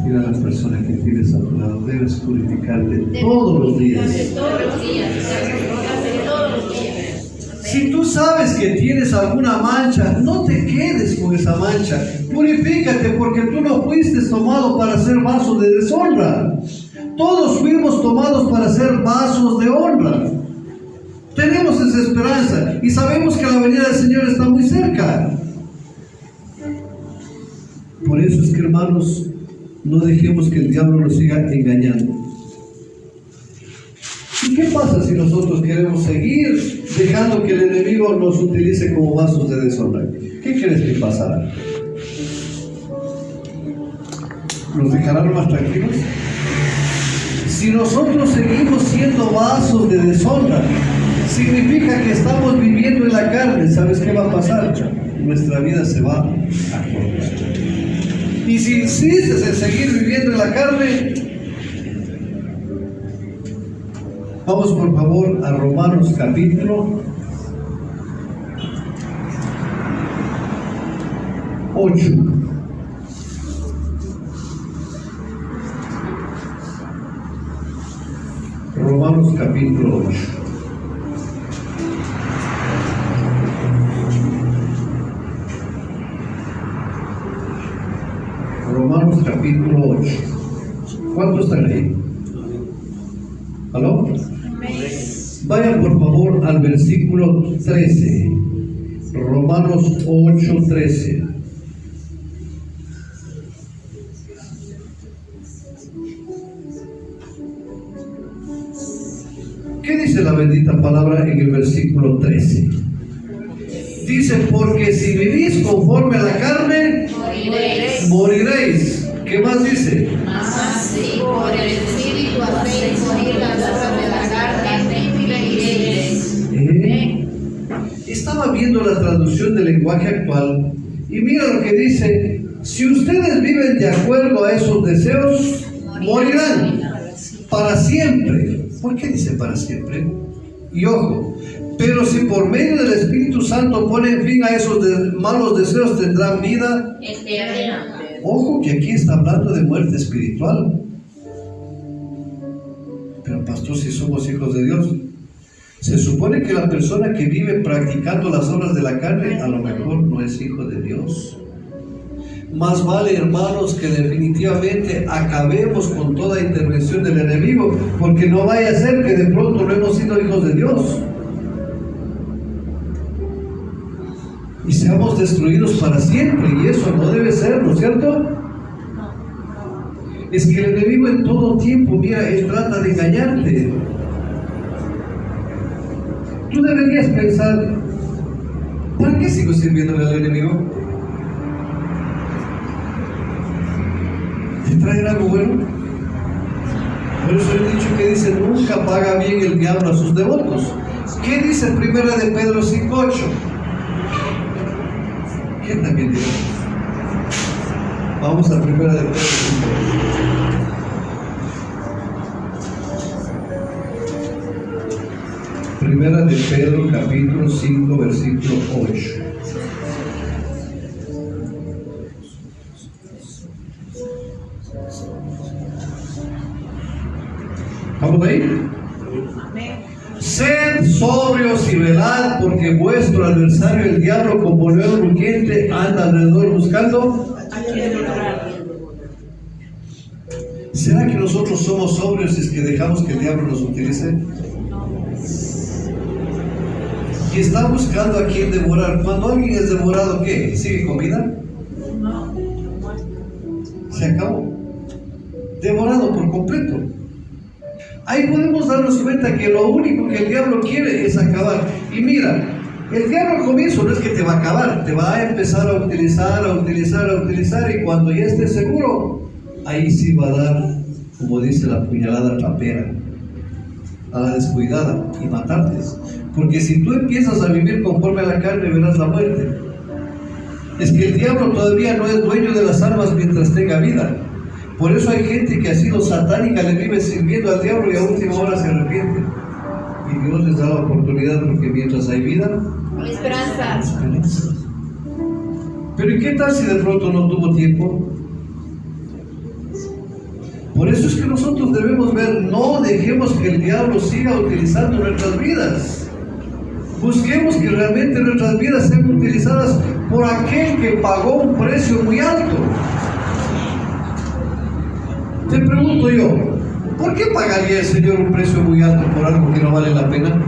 [SPEAKER 2] Mira a las personas que tienes a tu lado, debes purificarte todos los días.
[SPEAKER 3] Todos los días. Todos los días.
[SPEAKER 2] Si tú sabes que tienes alguna mancha, no te quedes con esa mancha. Purifícate, porque tú no fuiste tomado para ser vasos de deshonra. Todos fuimos tomados para ser vasos de honra. Tenemos esa esperanza y sabemos que la venida del Señor está muy cerca. Por eso es que, hermanos, no dejemos que el diablo nos siga engañando. ¿Y qué pasa si nosotros queremos seguir dejando que el enemigo nos utilice como vasos de deshonra? ¿Qué crees que pasará? ¿Nos dejarán más tranquilos? Si nosotros seguimos siendo vasos de deshonra, significa que estamos viviendo en la carne. ¿Sabes qué va a pasar? Nuestra vida se va a cortar. Y si insistes en seguir viviendo en la carne, vamos por favor a Romanos capítulo 8. Romanos capítulo 8. Romanos capítulo 8. ¿Cuántos están ahí? ¿Aló? Vayan por favor al versículo 13. Romanos 8, 13. ¿Qué dice la bendita palabra en el versículo 13? Dice, porque si vivís conforme a la carne, moriréis. ¿Qué más dice?
[SPEAKER 3] Mas si por el Espíritu hacéis morir las obras de la carne, viviréis.
[SPEAKER 2] Estaba viendo la traducción del lenguaje actual y mira lo que dice: si ustedes viven de acuerdo a esos deseos, morirán para siempre. ¿Por qué dice para siempre? Y ojo, pero si por medio del Espíritu Santo ponen fin a esos malos deseos, tendrán vida
[SPEAKER 3] Eterna.
[SPEAKER 2] Ojo que aquí está hablando de muerte espiritual. Pero pastor, si somos hijos de Dios, se supone que la persona que vive practicando las obras de la carne a lo mejor no es hijo de Dios. Más vale, hermanos, que definitivamente acabemos con toda intervención del enemigo, porque no vaya a ser que de pronto no hemos sido hijos de Dios y seamos destruidos para siempre, y eso no debe ser, ¿no es cierto? Es que el enemigo en todo tiempo, mira, él trata de engañarte. Tú deberías pensar, ¿para qué sigo sirviéndole al enemigo? ¿Te traerá algo bueno? Por eso he dicho que dice, nunca paga bien el diablo a sus devotos. ¿Qué dice Primera de Pedro 5:8? ¿Qué también dice? Vamos a Primera de Pedro 5:8. Primera de Pedro capítulo 5 versículo 8. ¿Estamos ahí? Sed sobrios y velad, porque vuestro adversario el diablo, como león rugiente, anda alrededor buscando. ¿Será que nosotros somos sobrios si es que dejamos que el diablo nos utilice? Y está buscando a quien devorar. Cuando alguien es devorado, ¿qué? ¿Sigue comida? Se acabó. Devorado por completo. Ahí podemos darnos cuenta que lo único que el diablo quiere es acabar. Y mira, el diablo al comienzo no es que te va a acabar, te va a empezar a utilizar, y cuando ya estés seguro, ahí sí va a dar, como dice, la puñalada trapera, a la descuidada, y matarte. Porque si tú empiezas a vivir conforme a la carne, verás la muerte. Es que el diablo todavía no es dueño de las almas mientras tenga vida. Por eso hay gente que ha sido satánica, le vive sirviendo al diablo y a última hora se arrepiente. Y Dios les da la oportunidad, porque mientras hay vida,
[SPEAKER 3] Esperanza.
[SPEAKER 2] Pero ¿y qué tal si de pronto no tuvo tiempo? Por eso es que nosotros debemos ver, no dejemos que el diablo siga utilizando nuestras vidas. Busquemos que realmente nuestras vidas sean utilizadas por aquel que pagó un precio muy alto. Te pregunto yo, ¿por qué pagaría el Señor un precio muy alto por algo que no vale la pena?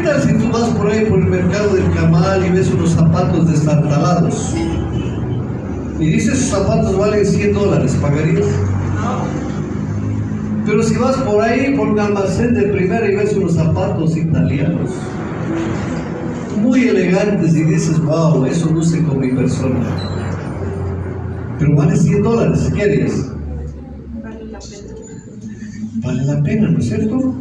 [SPEAKER 2] tal si tú vas por ahí por el mercado del Camal y ves unos zapatos destartalados? Y dices, esos zapatos valen $100, ¿pagarías? Pero si vas por ahí por un almacén de primera y ves unos zapatos italianos muy elegantes y dices, wow, eso luce con mi persona, pero vale $100, ¿qué harías? Vale la pena, ¿no es cierto?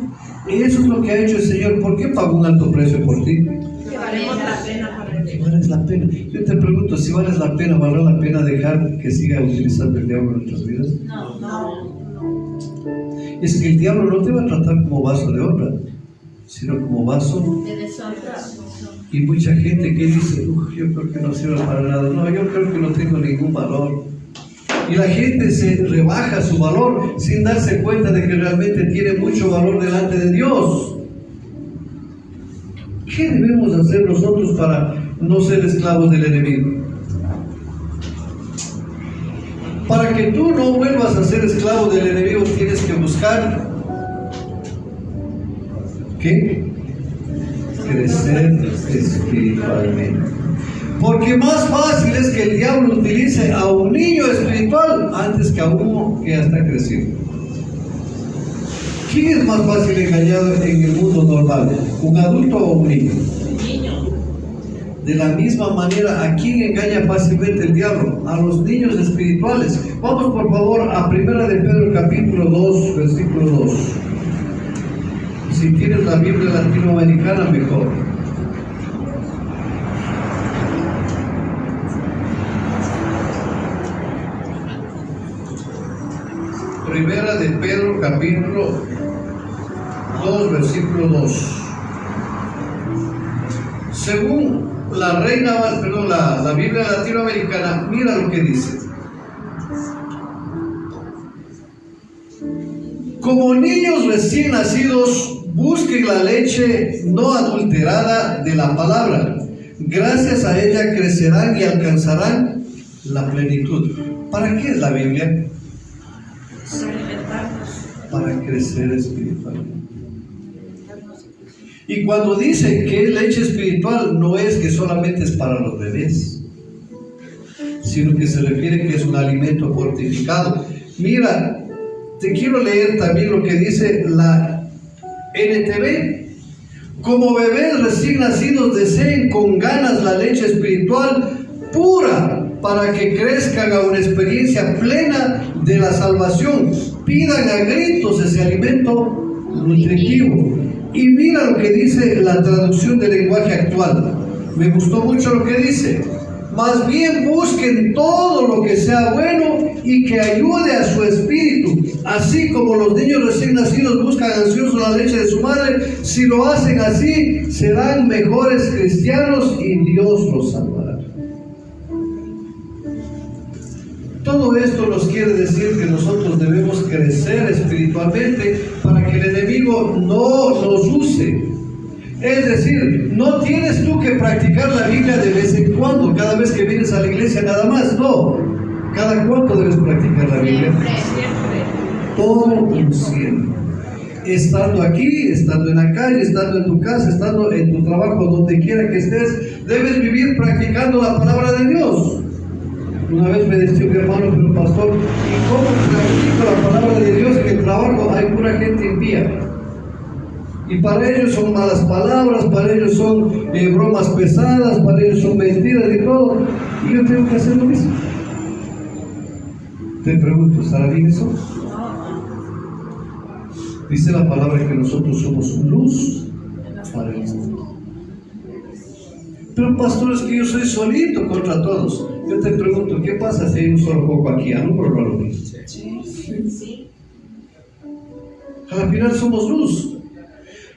[SPEAKER 2] Y eso es lo que ha hecho el Señor. ¿Por qué pagó un alto precio por ti?
[SPEAKER 3] Que valemos la pena para Él.
[SPEAKER 2] Si vales la pena. Yo te pregunto, si vales la pena, ¿valdrá la pena dejar que siga utilizando el diablo en nuestras vidas?
[SPEAKER 3] No.
[SPEAKER 2] Es que el diablo no te va a tratar como vaso de honra, sino como vaso.
[SPEAKER 3] De deshonra.
[SPEAKER 2] Y mucha gente que dice, yo creo que no sirve para nada. No, yo creo que no tengo ningún valor. Y la gente se rebaja su valor sin darse cuenta de que realmente tiene mucho valor delante de Dios. ¿Qué debemos hacer nosotros para no ser esclavos del enemigo? Para que tú no vuelvas a ser esclavo del enemigo, tienes que buscar ¿qué? Crecer espiritualmente. Porque más fácil es que el diablo utilice a un niño espiritual antes que a uno que ya está creciendo. ¿Quién es más fácil engañado en el mundo normal? ¿Un adulto o un niño? De la misma manera, ¿a quién engaña fácilmente el diablo? A los niños espirituales. Vamos por favor a 1 de Pedro capítulo 2, versículo 2. Si tienes la Biblia latinoamericana, mejor. Primera de Pedro capítulo 2, versículo 2. Según la Biblia latinoamericana, mira lo que dice. Como niños recién nacidos, busquen la leche no adulterada de la palabra. Gracias a ella crecerán y alcanzarán la plenitud. ¿Para qué es la Biblia? Para crecer espiritualmente. Y cuando dice que es leche espiritual, no es que solamente es para los bebés, sino que se refiere que es un alimento fortificado. Mira, te quiero leer también lo que dice la NTV. Como bebés recién nacidos deseen con ganas la leche espiritual pura para que crezcan a una experiencia plena de la salvación. Pidan a gritos ese alimento nutritivo. Y mira lo que dice la traducción del lenguaje actual. Me gustó mucho lo que dice. Más bien busquen todo lo que sea bueno y que ayude a su espíritu. Así como los niños recién nacidos buscan ansiosos la leche de su madre, si lo hacen así, serán mejores cristianos y Dios los salvará. Todo esto nos quiere decir que nosotros debemos crecer espiritualmente para que el enemigo no nos use. Es decir, no tienes tú que practicar la Biblia de vez en cuando, cada vez que vienes a la iglesia nada más, no. ¿Cada cuánto debes practicar la Biblia?
[SPEAKER 3] Siempre.
[SPEAKER 2] Todo el siempre. Estando aquí, estando en la calle, estando en tu casa, estando en tu trabajo, donde quiera que estés, debes vivir practicando la palabra de Dios. Una vez me decía mi hermano, pero pastor, ¿y cómo practico la palabra de Dios? En el trabajo hay pura gente impía. Y para ellos son malas palabras, para ellos son bromas pesadas, para ellos son mentiras y todo. Y yo tengo que hacer lo mismo. Te pregunto, ¿estará bien eso? Dice la palabra que nosotros somos luz para el mundo. Pero pastor, es que yo soy solito contra todos. Yo te pregunto, ¿qué pasa si hay un solo foco aquí? ¿Alumbro lo mismo? Sí. A la final somos luz.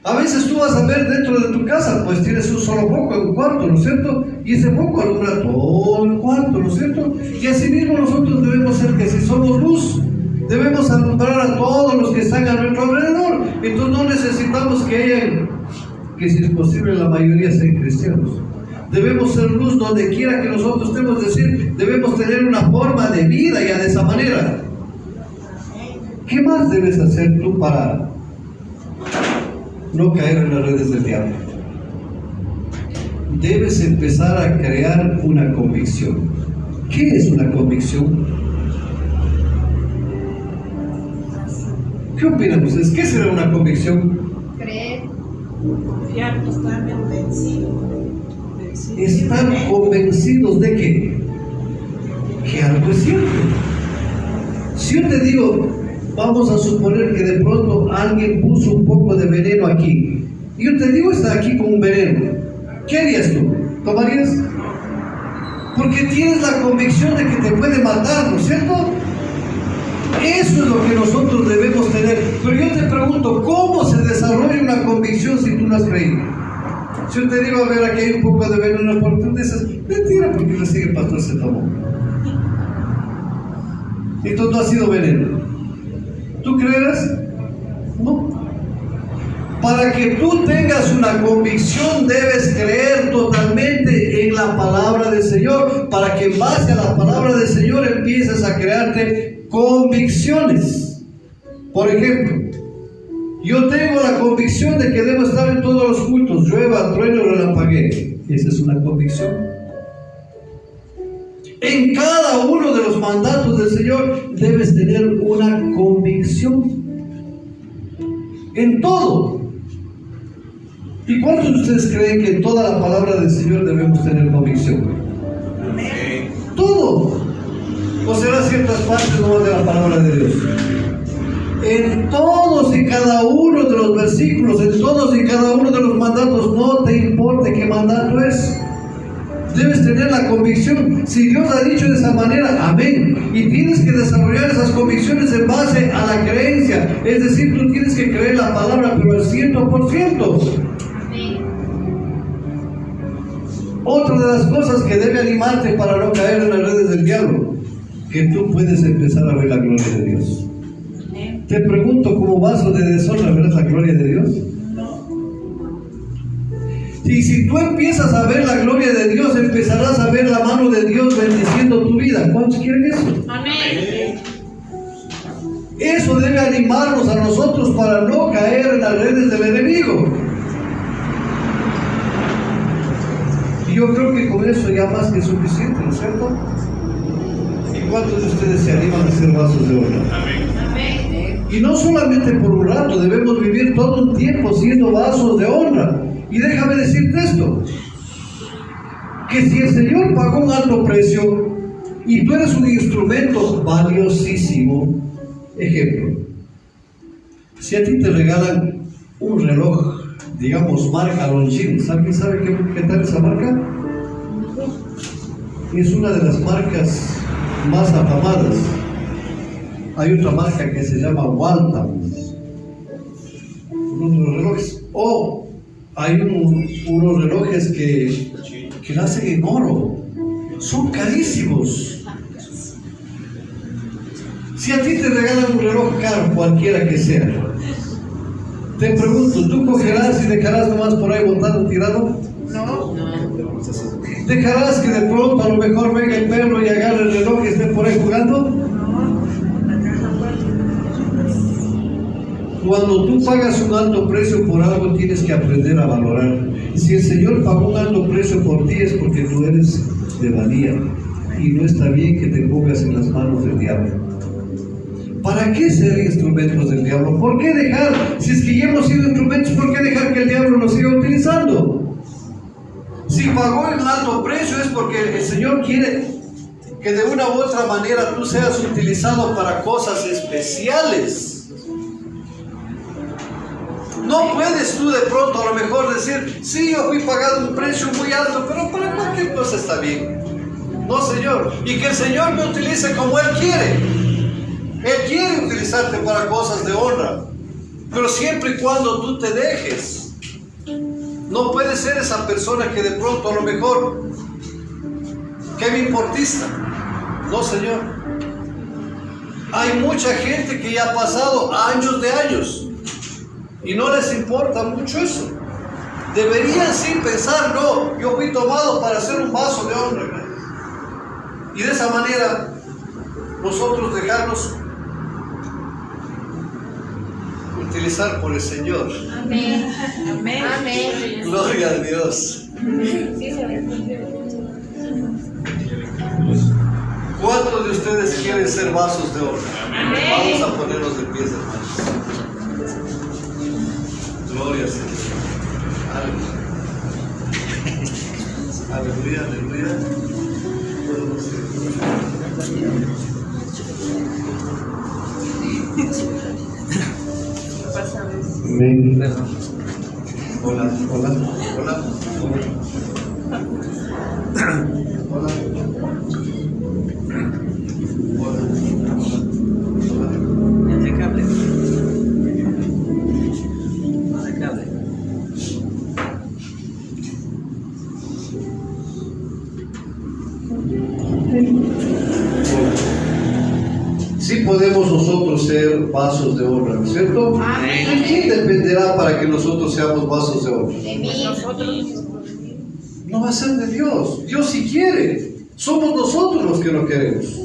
[SPEAKER 2] A veces tú vas a ver dentro de tu casa, pues tienes un solo foco en un cuarto, ¿no es cierto? Y ese foco alumbra todo el cuarto, ¿no es cierto? Y así mismo nosotros debemos ser que si somos luz, debemos alumbrar a todos los que están a nuestro alrededor. Entonces no necesitamos que si es posible la mayoría sean cristianos. Debemos ser luz donde quiera que nosotros estemos, decir, debemos tener una forma de vida ya de esa manera. ¿Qué más debes hacer tú para no caer en las redes del diablo? debes empezar a crear una convicción. ¿Qué es una convicción? ¿Qué opinan ustedes? ¿Qué será una convicción?
[SPEAKER 3] Creer.
[SPEAKER 4] Confiar, estar convencido.
[SPEAKER 2] Están convencidos de que algo es cierto. Si yo te digo, vamos a suponer que de pronto alguien puso un poco de veneno aquí, y yo te digo, está aquí con un veneno, ¿qué harías tú? ¿Tomarías? Porque tienes la convicción de que te puede matar, ¿no es cierto? Eso es lo que nosotros debemos tener. Pero yo te pregunto, ¿cómo se desarrolla una convicción si tú no has creído? Si yo te digo, a ver, aquí hay un poco de veneno, por tú dices, mentira, porque recién el pastor se tomó. Entonces no ha sido veneno. ¿Tú creerás? No. Para que tú tengas una convicción debes creer totalmente en la palabra del Señor, para que en base a la palabra del Señor empieces a crearte convicciones. Por ejemplo, yo tengo la convicción de que debo estar en todos los cultos, llueva, truene o relampaguee. Esa es una convicción. En cada uno de los mandatos del Señor debes tener una convicción. En todo. ¿Y cuántos de ustedes creen que en toda la palabra del Señor debemos tener convicción?
[SPEAKER 4] Amén.
[SPEAKER 2] Todo. ¿O será ciertas partes nomás de la palabra de Dios? En todos y cada uno de los versículos, en todos y cada uno de los mandatos, no te importe qué mandato es. Debes tener la convicción. Si Dios ha dicho de esa manera, amén. Y tienes que desarrollar esas convicciones en base a la creencia. Es decir, tú tienes que creer la palabra, pero al 100%. Otra de las cosas que debe animarte para no caer en las redes del diablo, que tú puedes empezar a ver la gloria de Dios. Te pregunto, ¿como vaso de deshonra verás la gloria de Dios? Y si tú empiezas a ver la gloria de Dios, empezarás a ver la mano de Dios bendiciendo tu vida. ¿Cuántos quieren eso?
[SPEAKER 3] Amén.
[SPEAKER 2] Eso debe animarnos a nosotros para no caer en las redes del enemigo. Y yo creo que con eso ya más que suficiente, ¿no es cierto? ¿Y cuántos de ustedes se animan a ser vasos de oro?
[SPEAKER 3] Amén.
[SPEAKER 2] Y no solamente por un rato, debemos vivir todo un tiempo siendo vasos de honra. Y déjame decirte esto, que si el Señor pagó un alto precio y tú eres un instrumento valiosísimo, ejemplo, si a ti te regalan un reloj, digamos marca Longines, ¿alguien sabe qué tal esa marca? Es una de las marcas más afamadas. Hay otra marca que se llama Waltham, uno de los relojes. Hay unos relojes que lo hacen en oro. Son carísimos. Si a ti te regalan un reloj caro, cualquiera que sea, te pregunto, ¿tú cogerás y dejarás nomás por ahí botado, tirado?
[SPEAKER 3] No.
[SPEAKER 2] ¿Dejarás que de pronto a lo mejor venga el perro y agarre el reloj y esté por ahí jugando? Cuando tú pagas un alto precio por algo, tienes que aprender a valorar. Si el Señor pagó un alto precio por ti, es porque tú eres de valía. Y no está bien que te pongas en las manos del diablo. ¿Para qué ser instrumentos del diablo? ¿Por qué dejar? Si es que ya hemos sido instrumentos, ¿por qué dejar que el diablo nos siga utilizando? Si pagó un alto precio es porque el Señor quiere que de una u otra manera tú seas utilizado para cosas especiales. No puedes tú de pronto a lo mejor decir, sí, yo fui pagado un precio muy alto, pero para cualquier cosa está bien. No, Señor. Y que el Señor me utilice como Él quiere. Él quiere utilizarte para cosas de honra, pero siempre y cuando tú te dejes. No puedes ser esa persona que de pronto a lo mejor, ¿qué me importista? No, Señor. Hay mucha gente que ya ha pasado años de años y no les importa mucho eso. Deberían sí pensar, no, yo fui tomado para ser un vaso de honra. Y de esa manera nosotros dejarnos utilizar por el Señor.
[SPEAKER 3] Amén. Amén. Amén.
[SPEAKER 2] Gloria a Dios. ¿Cuántos de ustedes quieren ser vasos de honra? Vamos a ponernos de pies, hermanos. Gloria al Señor. Aleluya, aleluya. Amén. Hola, hola, hola. Hola. Sí podemos nosotros ser vasos de honra, ¿no es cierto? ¿De quién dependerá para que nosotros seamos vasos de honra?
[SPEAKER 3] De mí.
[SPEAKER 2] No va a ser de Dios. Dios si quiere. Somos nosotros los que no queremos.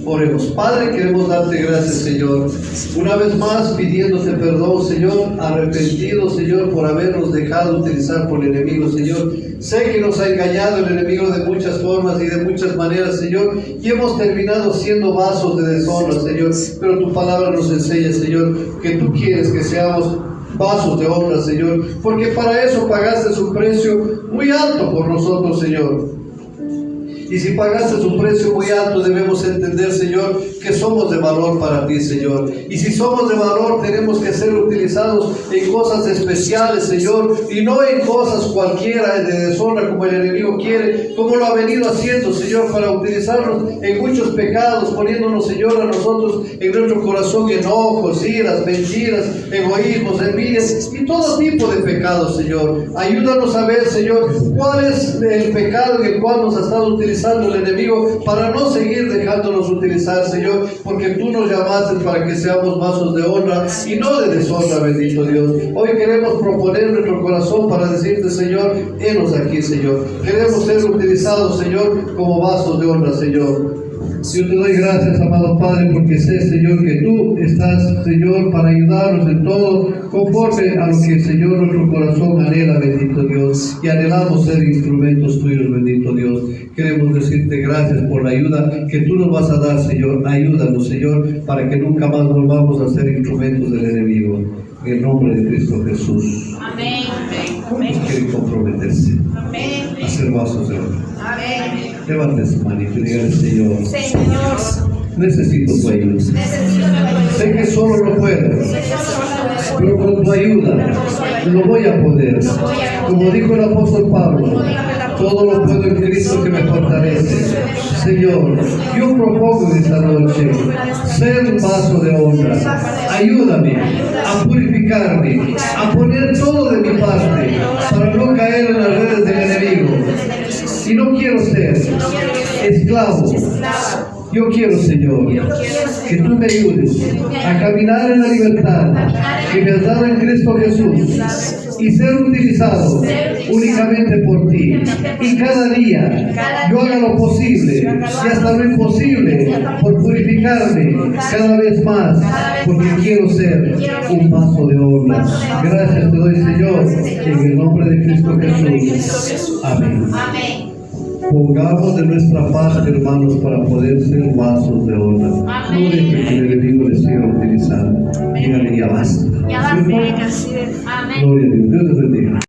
[SPEAKER 2] Oremos. Padre, queremos darte gracias, Señor. Una vez más pidiéndote perdón, Señor, arrepentido, Señor, por habernos dejado utilizar por el enemigo, Señor. Sé que nos ha engañado el enemigo de muchas formas y de muchas maneras, Señor, y hemos terminado siendo vasos de deshonra, Señor. Pero tu palabra nos enseña, Señor, que tú quieres que seamos vasos de honra, Señor, porque para eso pagaste un precio muy alto por nosotros, Señor. Y si pagaste un precio muy alto, debemos entender, Señor, que somos de valor para ti, Señor. Y si somos de valor, tenemos que ser utilizados en cosas especiales, Señor, y no en cosas cualquiera de deshonra como el enemigo quiere, como lo ha venido haciendo, Señor, para utilizarnos en muchos pecados, poniéndonos, Señor, a nosotros en nuestro corazón enojos, iras, mentiras, egoísmos, envidias y todo tipo de pecados, Señor. Ayúdanos a ver, Señor, cuál es el pecado en el cual nos ha estado utilizando el enemigo para no seguir dejándonos utilizar, Señor, porque tú nos llamaste para que seamos vasos de honra y no de deshonra, bendito Dios. Hoy queremos proponer nuestro corazón para decirte, Señor, henos aquí, Señor. Queremos ser utilizados, Señor, como vasos de honra, Señor. Yo te doy gracias, amado Padre, porque sé, Señor, que tú estás, Señor, para ayudarnos en todo, conforme a lo que, Señor, nuestro corazón anhela, bendito Dios, y anhelamos ser instrumentos tuyos, bendito Dios. Queremos decirte gracias por la ayuda que tú nos vas a dar, Señor. Ayúdanos, Señor, para que nunca más volvamos a ser instrumentos del enemigo. En el nombre de Cristo Jesús.
[SPEAKER 3] Amén.
[SPEAKER 2] ¿Cuántos quieren comprometerse a ser vasos de honra?
[SPEAKER 3] Amén.
[SPEAKER 2] Levante su manito y dígale, Señor,
[SPEAKER 3] Señor,
[SPEAKER 2] necesito tu ayuda.
[SPEAKER 3] necesito tu ayuda.
[SPEAKER 2] Sé que solo no puedo, pero con tu ayuda lo voy a poder. Como dijo el apóstol Pablo, todo lo puedo en Cristo que me fortalece. Señor, yo propongo esta noche ser un vaso de honra. Ayúdame a purificarme, a poner todo de mi parte para no caer en las redes del enemigo. Y no quiero ser esclavo. Yo quiero, Señor, que tú me ayudes a caminar en la libertad que me has dado en Cristo Jesús y ser utilizado únicamente por ti. Y cada día yo haga lo posible y hasta lo imposible por purificarme cada vez más, porque quiero ser un vaso de honra. Gracias te doy, Señor, en el nombre de Cristo Jesús. Amén.
[SPEAKER 3] Amén.
[SPEAKER 2] Pongamos de nuestra parte, hermanos, para poder ser vasos de honra. No dejen que el enemigo les siga utilizando. Díganle, ya basta.
[SPEAKER 3] Ya va a ser así de. Amén.
[SPEAKER 2] Gloria a Dios. Dios les bendiga.